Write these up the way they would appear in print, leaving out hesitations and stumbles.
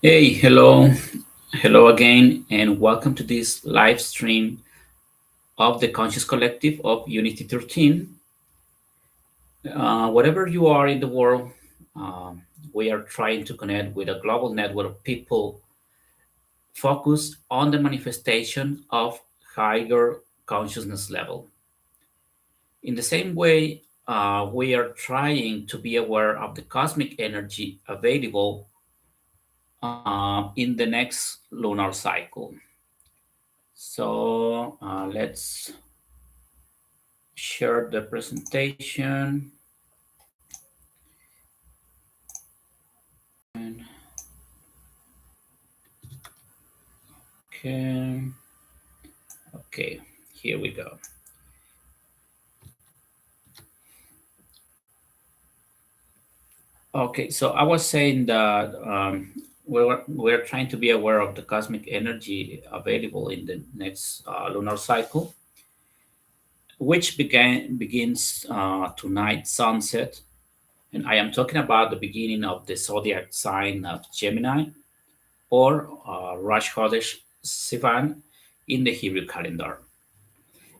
Hey, hello again, and welcome to this live stream of the Conscious Collective of Unity 13. Wherever you are in the world, um, we are trying to connect with a global network of people focused on the manifestation of higher consciousness level. In the same way, we are trying to be aware of the cosmic energy available in the next lunar cycle. So let's share the presentation. And okay, okay, here we go. Okay, so I was saying that we're trying to be aware of the cosmic energy available in the next lunar cycle, which begins tonight sunset, and I am talking about the beginning of the zodiac sign of Gemini or Rosh Sivan in the Hebrew calendar.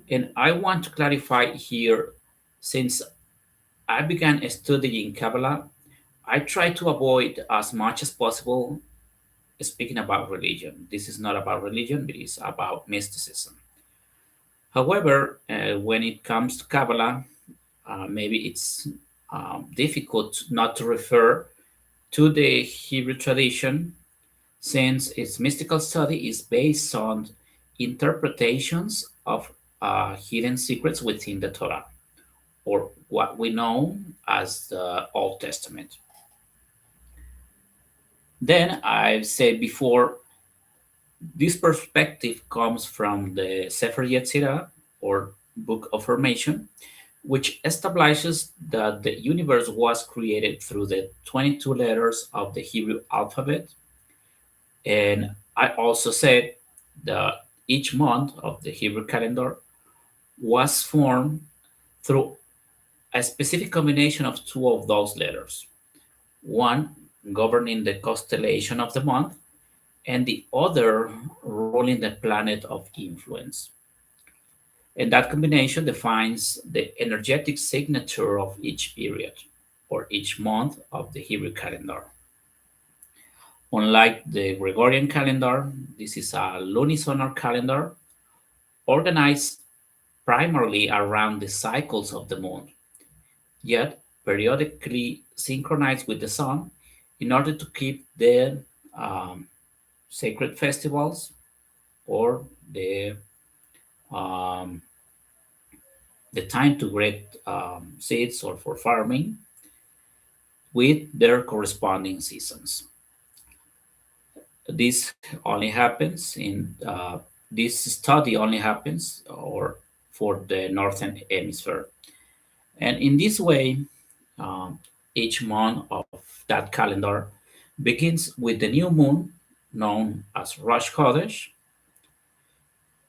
And I want to clarify here, since I began studying Kabbalah, I try to avoid as much as possible speaking about religion. This is not about religion, it is about mysticism. However, when it comes to Kabbalah, maybe it's difficult not to refer to the Hebrew tradition, since its mystical study is based on interpretations of hidden secrets within the Torah, or what we know as the Old Testament. Then I've said before, this perspective comes from the Sefer Yetzirah, or Book of Formation, which establishes that the universe was created through the 22 letters of the Hebrew alphabet. And I also said that each month of the Hebrew calendar was formed through a specific combination of two of those letters, one governing the constellation of the month, and the other ruling the planet of influence. And that combination defines the energetic signature of each period or each month of the Hebrew calendar. Unlike the Gregorian calendar, this is a lunisolar calendar organized primarily around the cycles of the moon, yet periodically synchronized with the sun in order to keep the um, sacred festivals or um, the time to get seeds or for farming with their corresponding seasons. This only happens in this study only happens or for the northern hemisphere, and in this way, um, each month of that calendar begins with the new moon, known as Rosh Chodesh,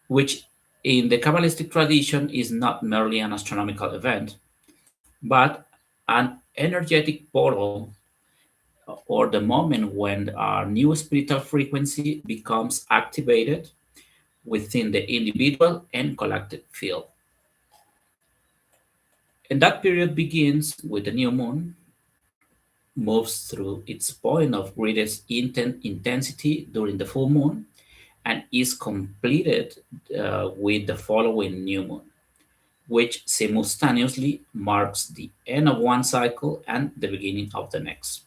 which in the Kabbalistic tradition is not merely an astronomical event, but an energetic portal or the moment when our new spiritual frequency becomes activated within the individual and collective field. And that period begins with the new moon, moves through its point of greatest intensity during the full moon, and is completed with the following new moon, which simultaneously marks the end of one cycle and the beginning of the next.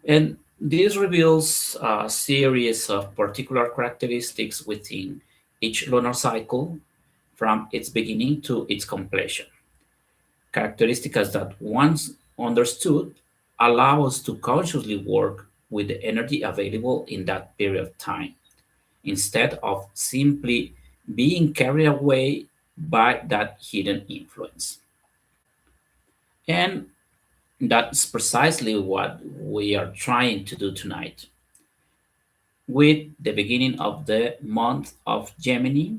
And this reveals a series of particular characteristics within each lunar cycle from its beginning to its completion. Characteristics that, once understood, allow us to consciously work with the energy available in that period of time, instead of simply being carried away by that hidden influence. And that's precisely what we are trying to do tonight with the beginning of the month of Gemini,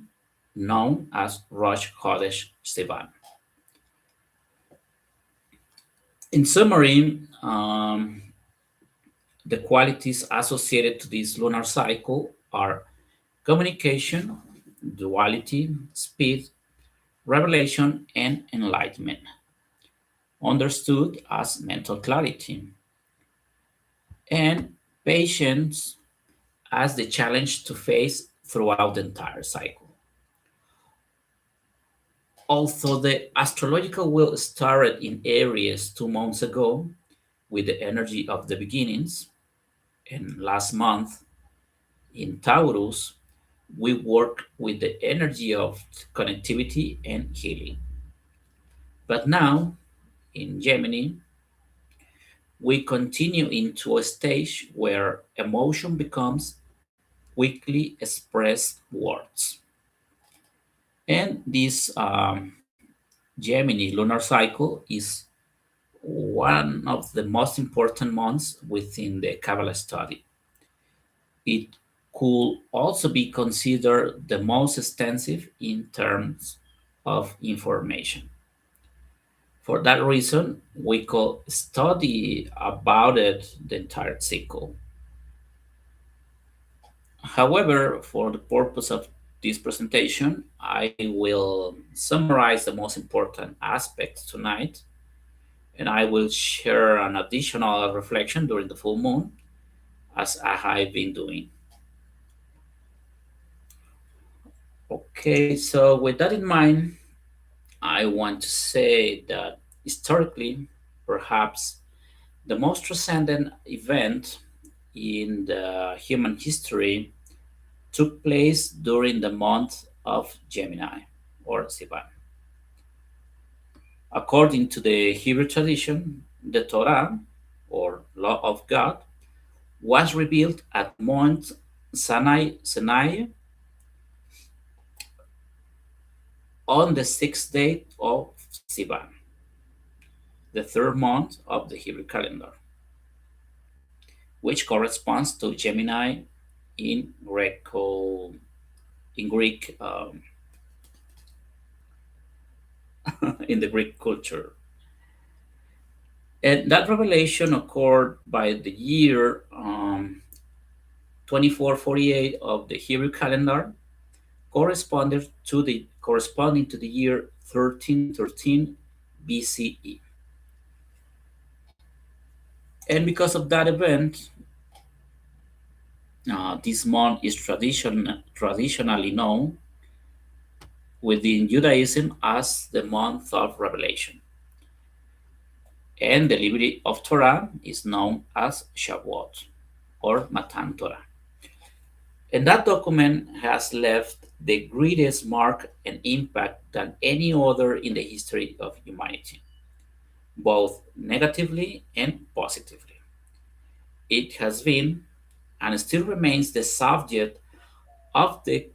known as Rosh Chodesh Sivan. In summary, The qualities associated to this lunar cycle are communication, duality, speed, revelation, and enlightenment, understood as mental clarity, and patience as the challenge to face throughout the entire cycle. Although the astrological wheel started in Aries 2 months ago with the energy of the beginnings, and last month in Taurus, we work with the energy of connectivity and healing. But now, in Gemini, we continue into a stage where emotion becomes quickly expressed words. And this Gemini lunar cycle is one of the most important months within the Kabbalah study. It could also be considered the most extensive in terms of information. For that reason, we could study about it the entire cycle. However, for the purpose of this presentation, I will summarize the most important aspects tonight, and I will share an additional reflection during the full moon as I have been doing. Okay, so with that in mind, I want to say that historically, perhaps the most transcendent event in the human history took place during the month of Gemini or Sivan. According to the Hebrew tradition, the Torah or Law of God was revealed at Mount Sinai on the sixth day of Sivan, the third month of the Hebrew calendar, which corresponds to Gemini in Greek in the Greek culture. And that revelation occurred by the year 2448 of the Hebrew calendar, corresponding to the year 1313 BCE. And because of that event, this month is traditionally known within Judaism as the month of revelation. And the delivery of Torah is known as Shavuot or Matan Torah. And that document has left the greatest mark and impact than any other in the history of humanity, both negatively and positively. It has been and still remains the subject of the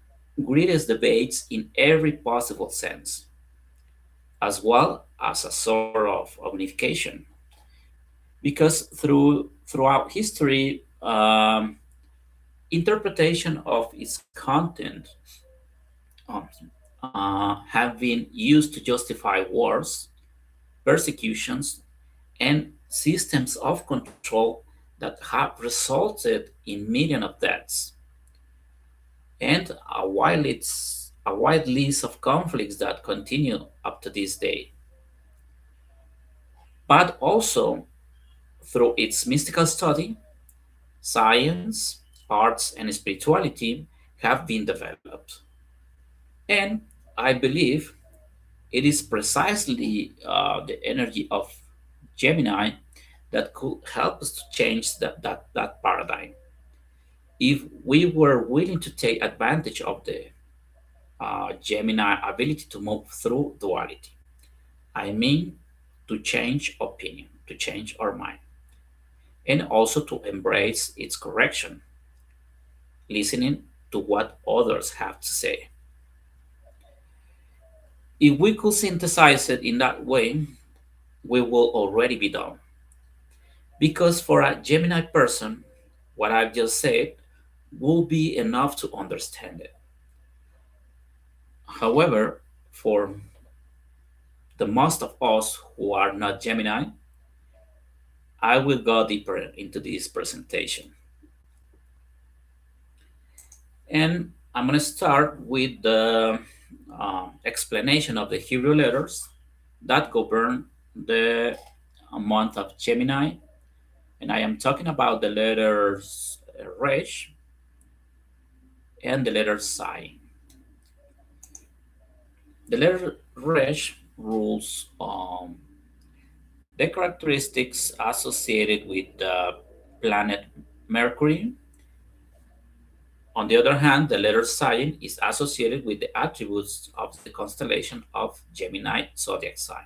greatest debates in every possible sense, as well as a sort of unification. Because throughout history, interpretation of its content um, have been used to justify wars, persecutions, and systems of control that have resulted in millions of deaths, and a wide list of conflicts that continue up to this day. But also, through its mystical study, science, arts, and spirituality have been developed. And I believe it is precisely the energy of Gemini that could help us to change that paradigm. If we were willing to take advantage of the Gemini ability to move through duality, I mean, to change opinion, to change our mind, and also to embrace its correction, listening to what others have to say. If we could synthesize it in that way, we will already be done. Because for a Gemini person, what I've just said will be enough to understand it. However, for the most of us who are not Gemini, I will go deeper into this presentation. And I'm going to start with the explanation of the Hebrew letters that govern the month of Gemini. And I am talking about the letters Resh and the letter Psi. The letter Resh rules the characteristics associated with the planet Mercury. On the other hand, the letter Psi is associated with the attributes of the constellation of Gemini zodiac sign.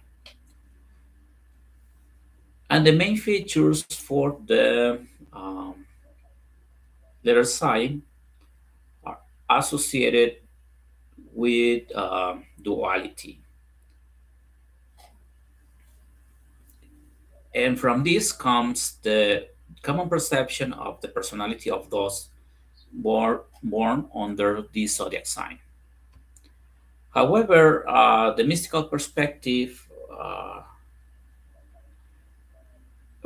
And the main features for the letter Psi are associated with duality. And from this comes the common perception of the personality of those born under this zodiac sign. However, the mystical perspective,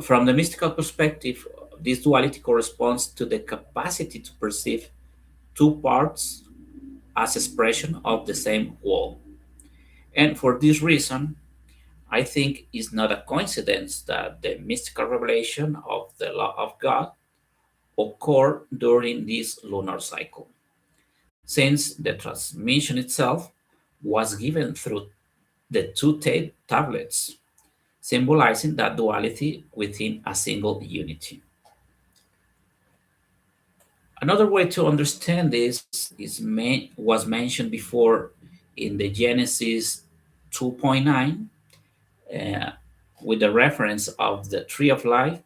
from the mystical perspective, this duality corresponds to the capacity to perceive two parts as expression of the same whole. And for this reason, I think it's not a coincidence that the mystical revelation of the law of God occurred during this lunar cycle, since the transmission itself was given through the two tablets, symbolizing that duality within a single unity. Another way to understand this was mentioned before in the Genesis 2.9 uh, with the reference of the tree of life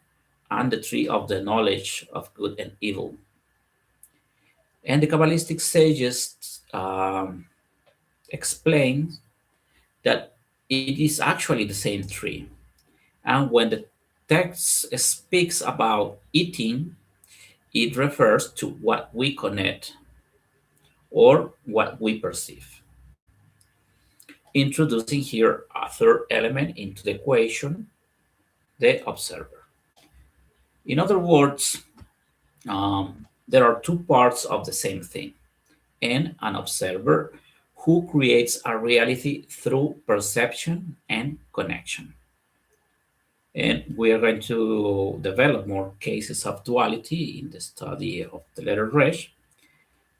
and the tree of the knowledge of good and evil. And the Kabbalistic sages explain that it is actually the same tree. And when the text speaks about eating, it refers to what we connect or what we perceive. Introducing here a third element into the equation, the observer. In other words, there are two parts of the same thing, and an observer who creates a reality through perception and connection. And we are going to develop more cases of duality in the study of the letter Resh.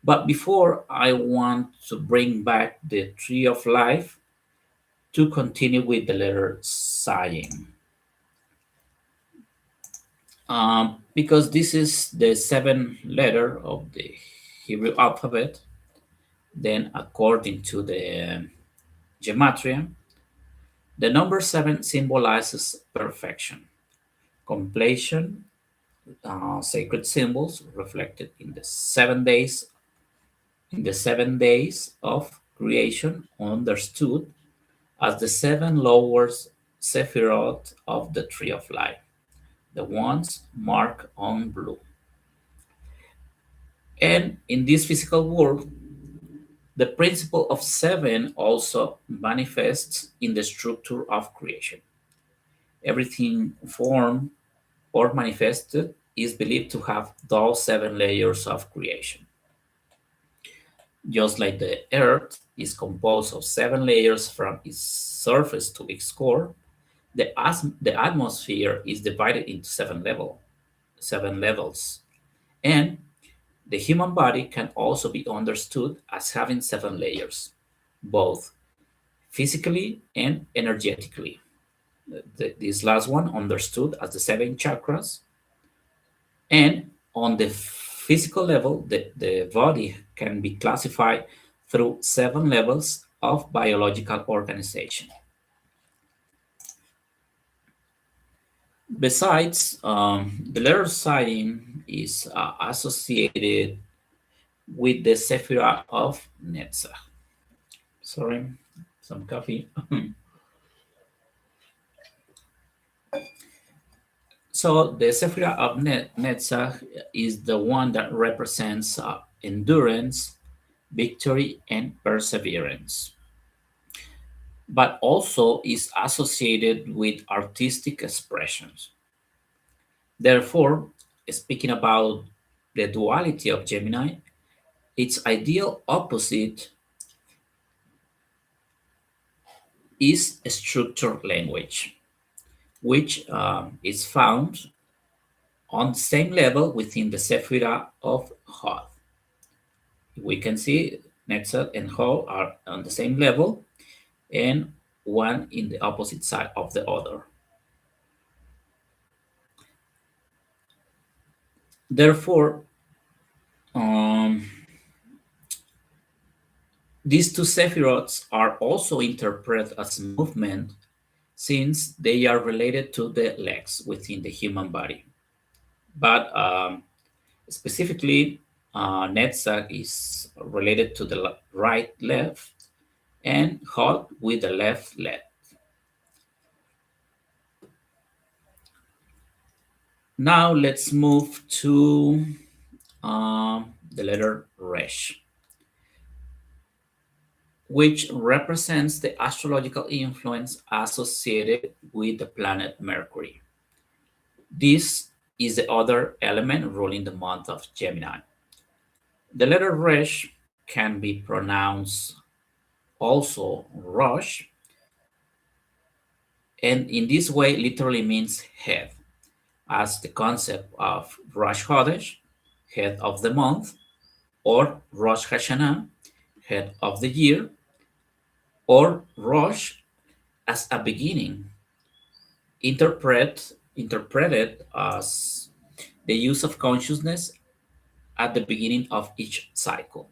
But before, I want to bring back the tree of life to continue with the letter Psi. Because this is the seventh letter of the Hebrew alphabet, then according to the gematria, the number seven symbolizes perfection, completion, sacred symbols reflected in the 7 days of creation, understood as the seven lower sephirot of the tree of life, the ones marked on blue. And in this physical world, the principle of seven also manifests in the structure of creation. Everything formed or manifested is believed to have those seven layers of creation. Just like the Earth is composed of seven layers from its surface to its core, the atmosphere is divided into seven levels. And the human body can also be understood as having seven layers, both physically and energetically. This last one understood as the seven chakras. And on the physical level, the body can be classified through seven levels of biological organization. Besides, the letter sign is associated with the Sephirah of Netzach. Sorry, some coffee. So the Sephirah of Netzach is the one that represents endurance, victory, and perseverance, but also is associated with artistic expressions. Therefore, speaking about the duality of Gemini, its ideal opposite is structured language, which is found on the same level within the Sephira of Hod. We can see Netzach and Hod are on the same level and one in the opposite side of the other. Therefore, um, these two sephirots are also interpreted as movement since they are related to the legs within the human body. But specifically, Netzach is related to the right left and Hod with the left leg. Now let's move to the letter Resh, which represents the astrological influence associated with the planet Mercury. This is the other element ruling the month of Gemini. The letter Resh can be pronounced also Rosh, and in this way literally means head, as the concept of Rosh Chodesh, head of the month, or Rosh Hashanah, head of the year, or Rosh as a beginning, interpreted as the use of consciousness at the beginning of each cycle.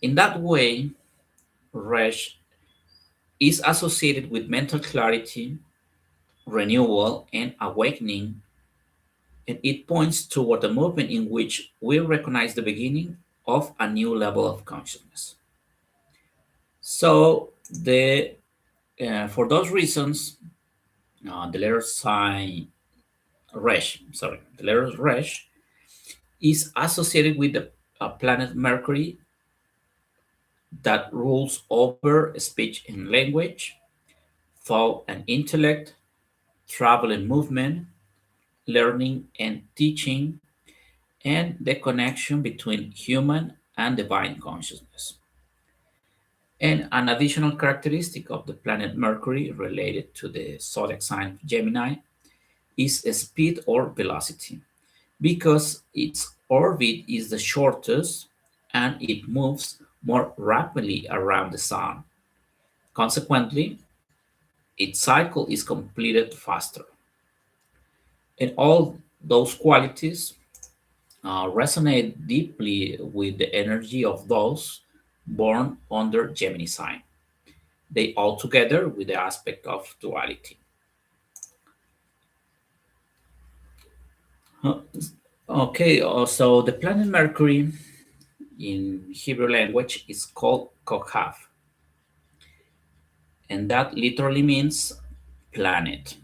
In that way, Resh is associated with mental clarity, renewal, and awakening, and it points toward a movement in which we recognize the beginning of a new level of consciousness. So, for those reasons, the letter sign the letter Resh is associated with the planet Mercury that rules over speech and language, thought and intellect, travel and movement, learning and teaching, and the connection between human and divine consciousness. And an additional characteristic of the planet Mercury related to the zodiac sign of Gemini is speed or velocity, because its orbit is the shortest and it moves more rapidly around the sun. Consequently, its cycle is completed faster. And all those qualities resonate deeply with the energy of those born under Gemini sign. They all together with the aspect of duality. Uh, Okay, so the planet Mercury in Hebrew language is called Kohav, and that literally means planet.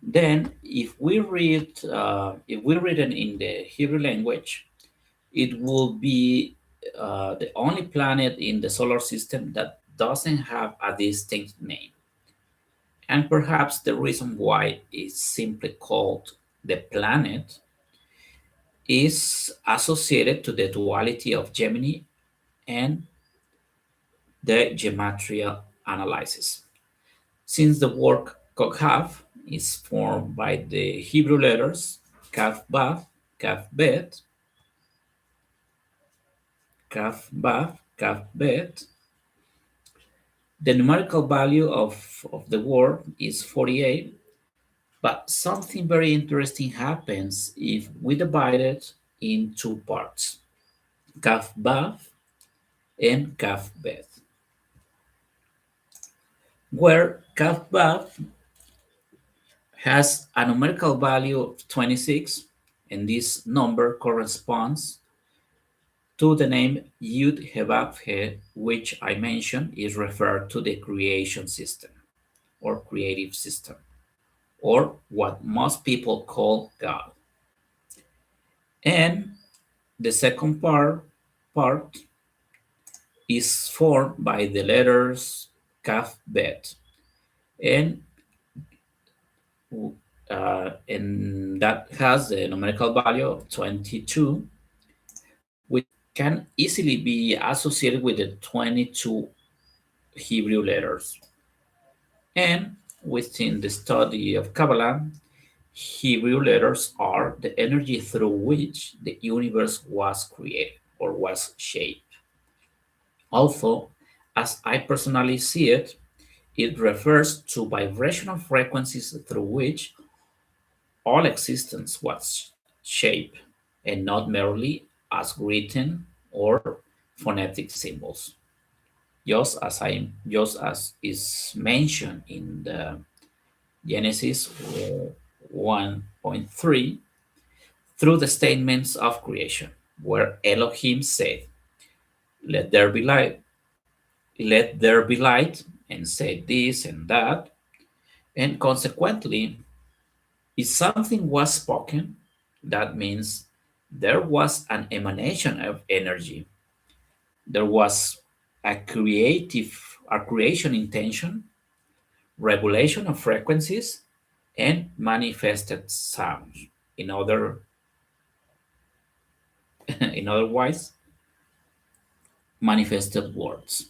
Then, if we read it in the Hebrew language, it will be the only planet in the solar system that doesn't have a distinct name. And perhaps the reason why it's simply called the planet is associated to the duality of Gemini and the gematria analysis. Since the word Kokhav is formed by the Hebrew letters Kaf Baf, Kaf Bet, Kaf Baf, Kaf Bet, the numerical value of the word is 48, but something very interesting happens if we divide it in two parts, Kaf Baf and Kaf Bet, where Kaf Baf has a numerical value of 26, and this number corresponds to the name Yud Hevav He, which I mentioned is referred to the creation system or creative system, or what most people call God. And the second part is formed by the letters Kaf Bet, and and that has the numerical value of 22, which can easily be associated with the 22 Hebrew letters. And within the study of Kabbalah, Hebrew letters are the energy through which the universe was created or was shaped. Although, as I personally see it, it refers to vibrational frequencies through which all existence was shaped, and not merely as written or phonetic symbols. Just as is mentioned in the Genesis 1.3 through the statements of creation, where Elohim said, "Let there be light, let there be light," and said this and that, and consequently, if something was spoken, that means there was an emanation of energy. There was a creation intention, regulation of frequencies, and manifested sound. In other, in other words, manifested words.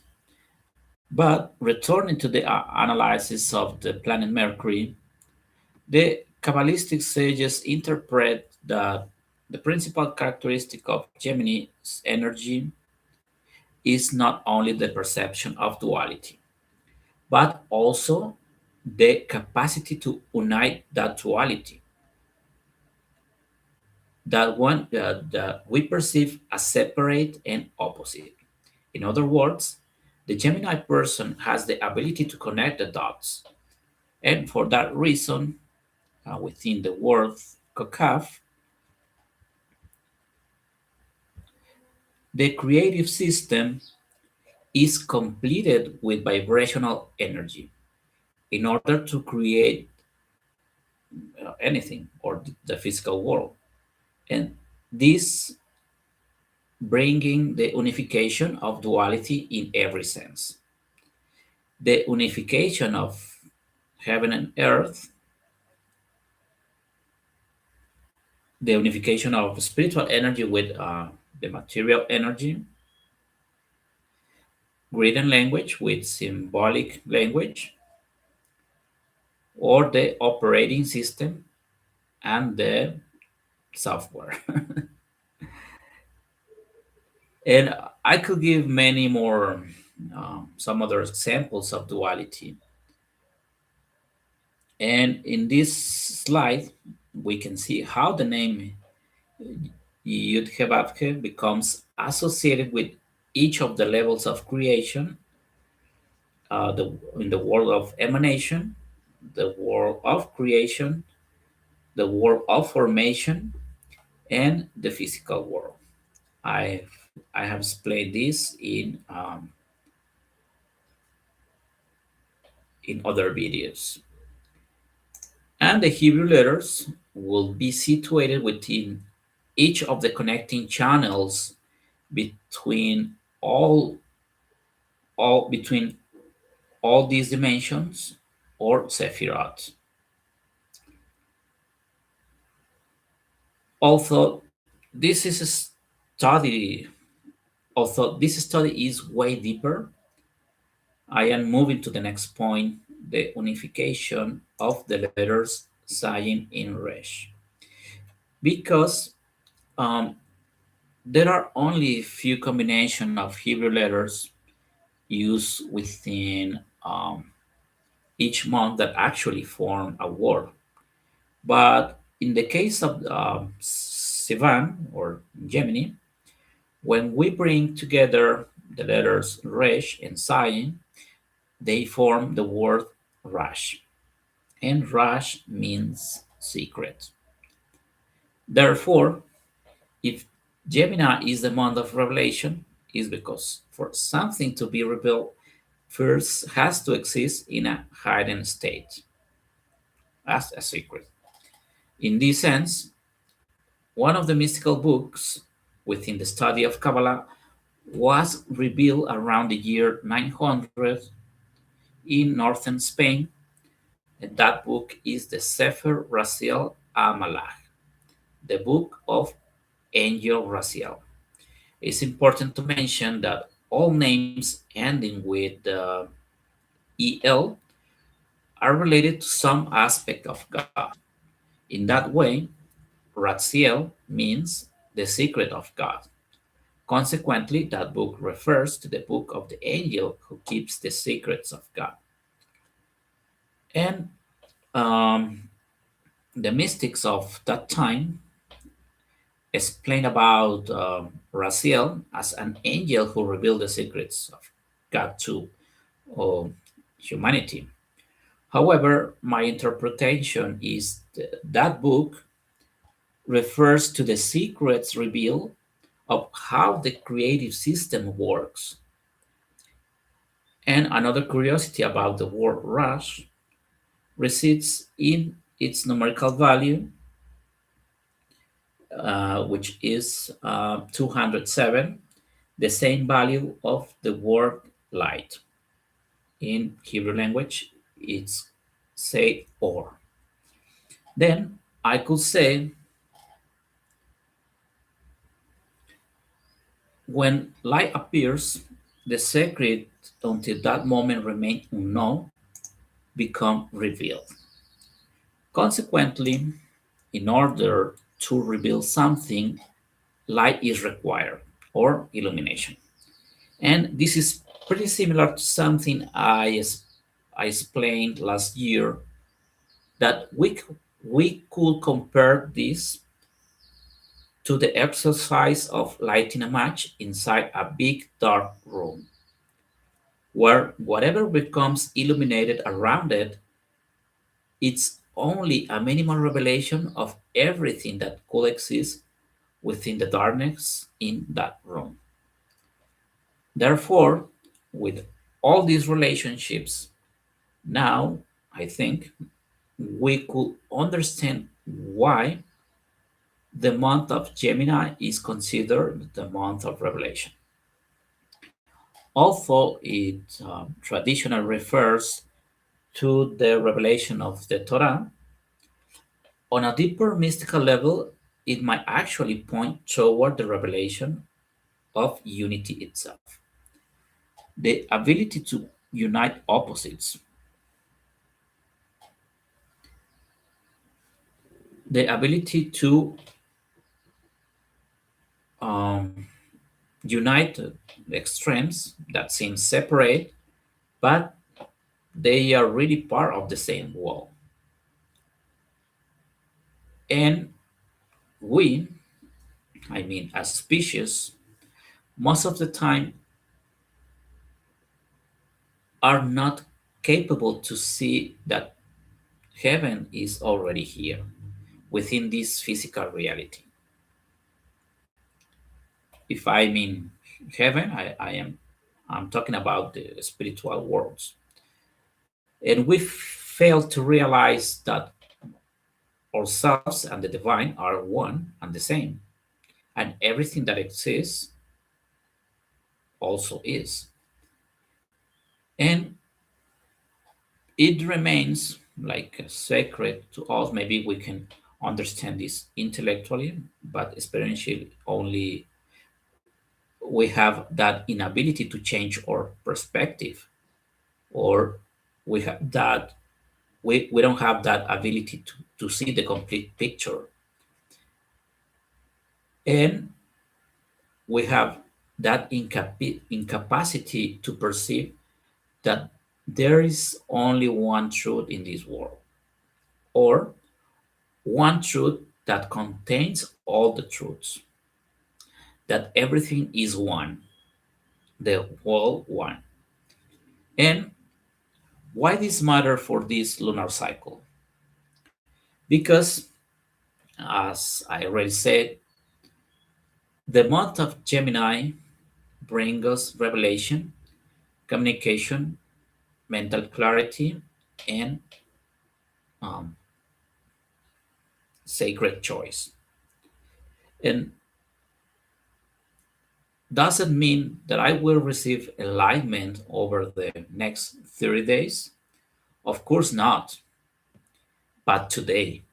But returning to the analysis of the planet Mercury, the Kabbalistic sages interpret that the principal characteristic of Gemini's energy is not only the perception of duality, but also the capacity to unite that duality, that one that we perceive as separate and opposite. In other words, the Gemini person has the ability to connect the dots, and for that reason, within the word kokav, the creative system is completed with vibrational energy in order to create anything or the physical world. And this bringing the unification of duality in every sense. The unification of heaven and earth, the unification of spiritual energy with the material energy, written language with symbolic language, or the operating system and the software. And I could give many more, some other examples of duality. And in this slide, we can see how the name Yud becomes associated with each of the levels of creation, in the world of emanation, the world of creation, the world of formation, and the physical world. I I have explained this in other videos. And the Hebrew letters will be situated within each of the connecting channels between between all these dimensions or sephirot. Although this is a study, although this study is way deeper, I am moving to the next point, the unification of the letters Zayin in Resh. Because there are only few combination of Hebrew letters used within each month that actually form a word. But in the case of Sivan or Gemini, when we bring together the letters Resh and Zayin, they form the word Rash. And Rash means secret. Therefore, if Gemini is the month of revelation, is because for something to be revealed, first has to exist in a hidden state as a secret. In this sense, one of the mystical books within the study of Kabbalah was revealed around the year 900 in northern Spain, And that book is the Sefer Raziel Amalach, the book of Angel Raziel. It's important to mention that all names ending with EL are related to some aspect of God. In that way, Raziel means the secret of God. Consequently, that book refers to the book of the angel who keeps the secrets of God. And the mystics of that time explain about Raziel as an angel who revealed the secrets of God to uh, humanity. However, my interpretation is that book refers to the secrets revealed of how the creative system works. And another curiosity about the word Rosh resides in its numerical value, which is 207, the same value of the word light. In Hebrew language, it's say or. Then I could say when light appears, the secret until that moment remained unknown become revealed. Consequently, in order to reveal something, light is required or illumination. And this is pretty similar to something I explained last year that we could compare this to the exercise of lighting a match inside a big dark room, where whatever becomes illuminated around it, it's only a minimal revelation of everything that could exist within the darkness in that room. Therefore, with all these relationships, now I think we could understand why the month of Gemini is considered the month of revelation. Although it traditionally refers to the revelation of the Torah, on a deeper mystical level, it might actually point toward the revelation of unity itself. The ability to unite opposites, the ability to um, unite the extremes that seem separate, but they are really part of the same wall. And we, I mean, as species, most of the time are not capable to see that heaven is already here within this physical reality. If I mean heaven, I'm talking about the spiritual worlds. And we fail to realize that ourselves and the divine are one and the same. And everything that exists also is. And it remains like sacred to us. Maybe we can understand this intellectually, but experientially only we have that inability to change our perspective, or we have that we don't have that ability to see the complete picture. And we have that incapacity to perceive that there is only one truth in this world, or one truth that contains all the truths, that everything is one, the whole one. And why this matter for this lunar cycle? Because, as I already said, the month of Gemini brings us revelation, communication, mental clarity, and um, sacred choice. And does it mean that I will receive enlightenment over the next 30 days? Of course not. But today,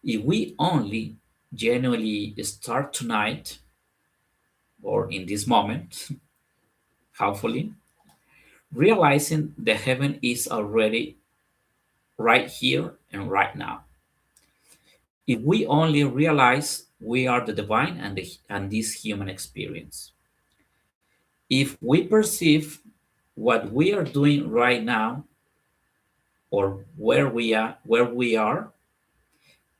if we only genuinely start tonight or in this moment, hopefully, realizing the heaven is already right here and right now. If we only realize we are the divine and this human experience. If we perceive what we are doing right now or where we are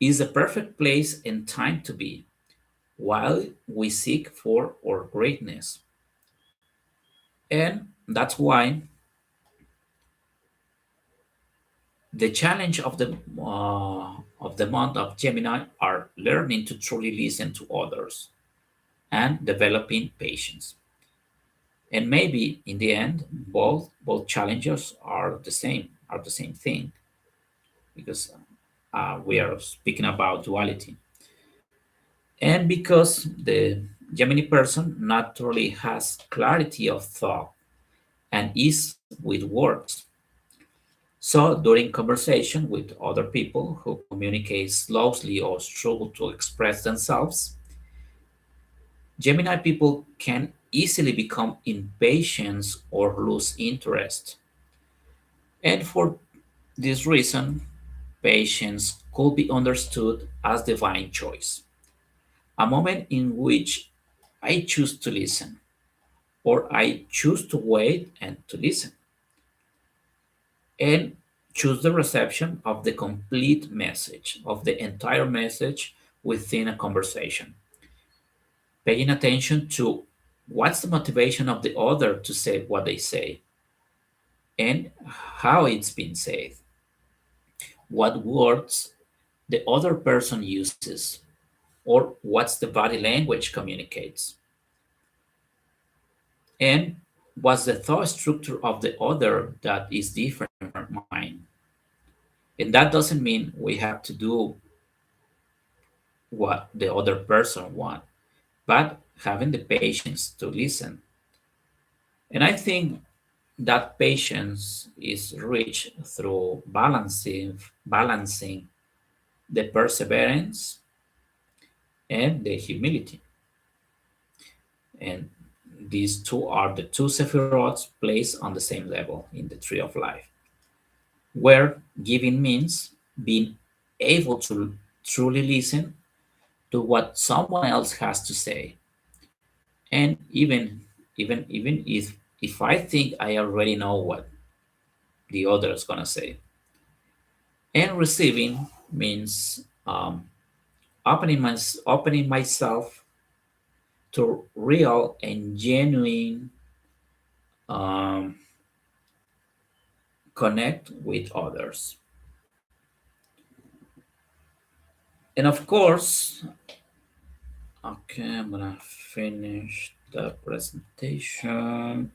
is the perfect place and time to be while we seek for our greatness. And that's why the challenge of the month of Gemini are learning to truly listen to others and developing patience. And maybe in the end, both challenges are the same thing because we are speaking about duality. And because the Gemini person naturally has clarity of thought and ease with words. So during conversation with other people who communicate slowly or struggle to express themselves, Gemini people can easily become impatient or lose interest. And for this reason, patience could be understood as divine choice, a moment in which I choose to listen, or I choose to wait and to listen, and choose the reception of the complete message, of the entire message within a conversation, paying attention to what's the motivation of the other to say what they say and how it's been said, what words the other person uses, or what's the body language communicates, and what's the thought structure of the other that is different from mine. And that doesn't mean we have to do what the other person wants, but having the patience to listen. And I think that patience is reached through balancing the perseverance and the humility. And these two are the two sephirots placed on the same level in the tree of life, where giving means being able to truly listen to what someone else has to say. And even if I think I already know what the other is gonna say. And receiving means opening myself to real and genuine um, connect with others. And of course, okay, I'm gonna finish the presentation.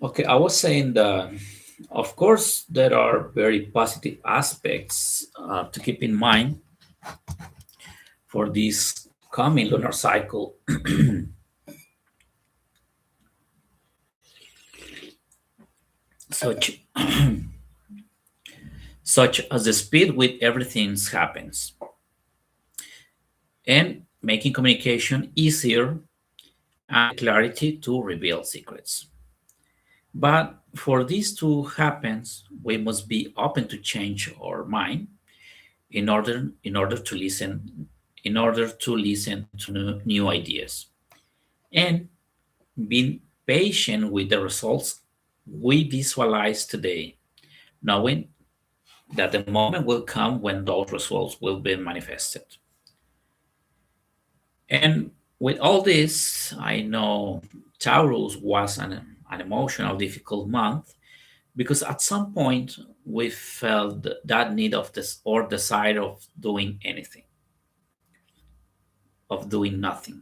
Okay, I was saying that, of course, there are very positive aspects to keep in mind for this coming lunar cycle, such such as the speed with everything happens and making communication easier and the clarity to reveal secrets. But for this to happen, we must be open to change our mind in order to listen to new ideas and being patient with the results we visualize today, knowing that the moment will come when those results will be manifested. And with all this, I know Taurus was an emotional, difficult month because at some point we felt that need of this or desire of doing anything, of doing nothing,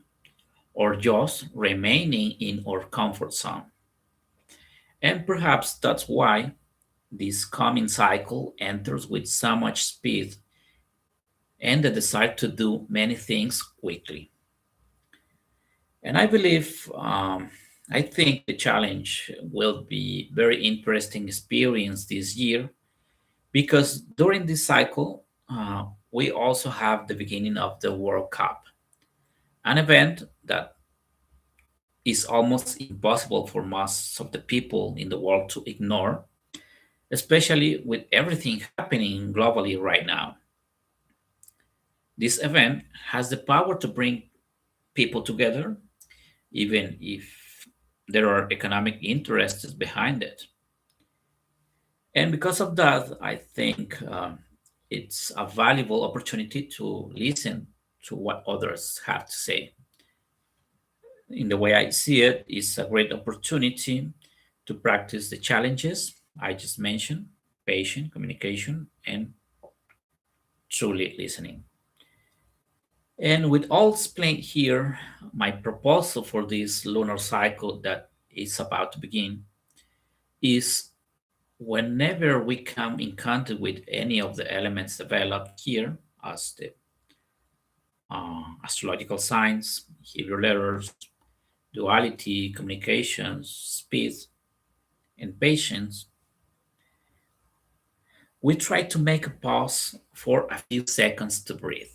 or just remaining in our comfort zone. And perhaps that's why this coming cycle enters with so much speed and the desire to do many things quickly. And I believe, I think the challenge will be very interesting experience this year because during this cycle, we also have the beginning of the World Cup, an event that is almost impossible for most of the people in the world to ignore, especially with everything happening globally right now. This event has the power to bring people together, even if there are economic interests behind it. And because of that, I think it's a valuable opportunity to listen to what others have to say. In the way I see it, it's a great opportunity to practice the challenges I just mentioned: patient communication and truly listening. And with all explained here, my proposal for this lunar cycle that is about to begin is whenever we come in contact with any of the elements developed here as the astrological signs, Hebrew letters, duality, communications, speed, and patience, we try to make a pause for a few seconds to breathe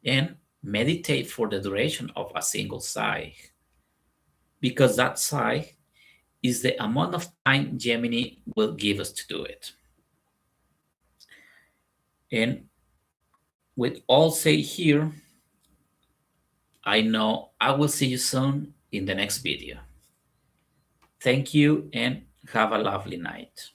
and meditate for the duration of a single sigh, because that sigh is the amount of time Gemini will give us to do it. And with all said here, I know I will see you soon in the next video. Thank you and have a lovely night.